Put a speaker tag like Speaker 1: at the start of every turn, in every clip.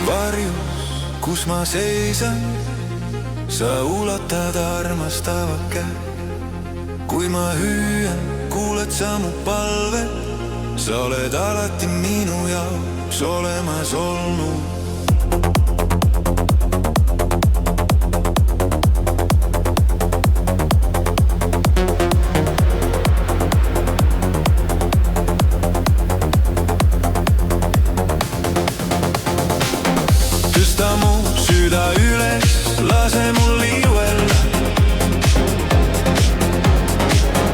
Speaker 1: varjus, kus ma seisan, sa ulatad armastava käe. kui ma hüüan, kuuled sa mu palvet, sa oled alati minu jaoks olemas olnud. Tõsta mu süda üles, lase mul liuella,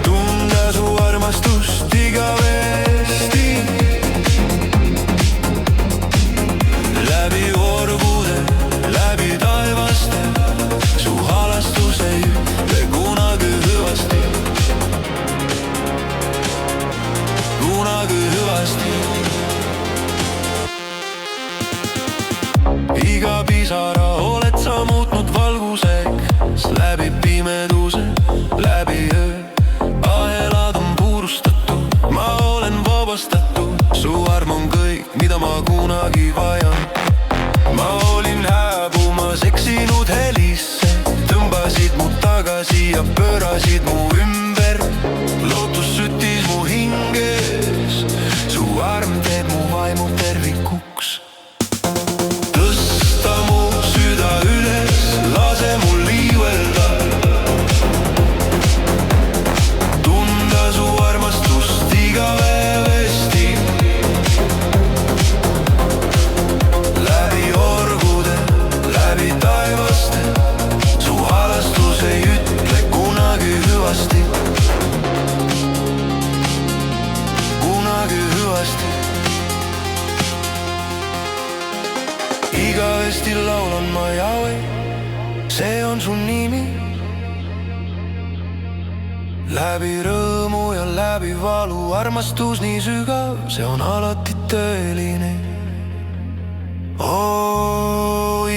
Speaker 1: tunda su armastust igavesti. Läbi orgude, läbi taevaste, su halastus ei ütle kunagi hüvasti. Kunagi hüvasti. Iga pisara oled sa muutnud valguseks, läbi pimeduse, läbi öö. Ahelad on purustatud, ma olen vabastatud, su arm on kõik, mida ma kunagi vajan. Ma olin hääbumas, eksinud helisse, tõmbasid mu tagasi ja pöörasid mu ümber. Lootus süttis mu hinges, su arm teeb mu vaimu tervikuks. Lase mul liivelda, tunda su armastust igavesti. Läbi orgude, läbi taevaste, su halastus ei ütle kunagi hüvasti. Kunagi hüvasti. Igavesti laulan ma Jahve, see on su nimi. Läbi rõõmu ja läbi valu, armastus nii sügav, see on alati tõeline.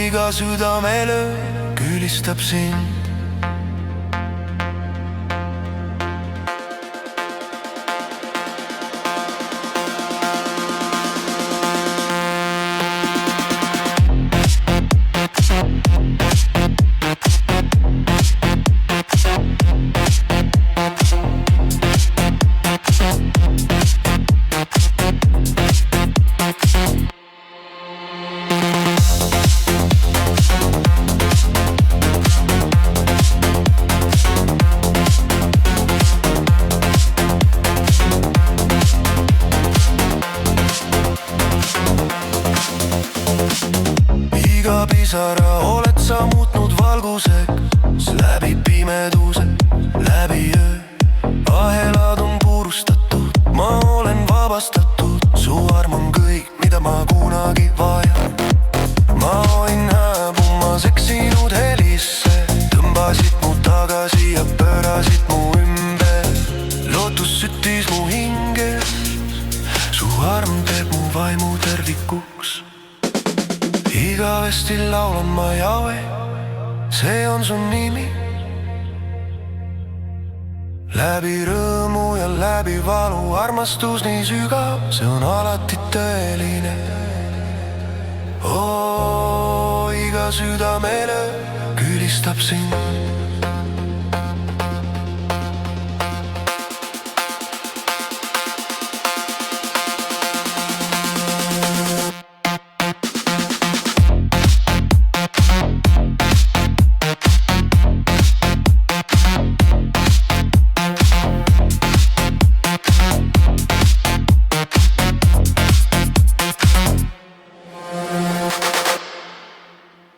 Speaker 1: Iga südamelöö külistab sind. Iga pisara oled sa muutnud valguseks, läbi pimeduse, läbi öö. Ahelad on purustatud, ma olen vabastatud, su arm on kõik, mida ma kunagi vajan. Ma olin hääbumas, eksinud helisse, tõmbasid mu tagasi ja pöörasid mu ümber. Lootus süttis mu hinges, su arm teeb mu vaimu tervikuks. Igavesti laulan ma Jahve, see on su nimi. Läbi rõõmu ja läbi valu, armastus nii sügav, see on alati tõeline. Iga südamelöö külistab sind.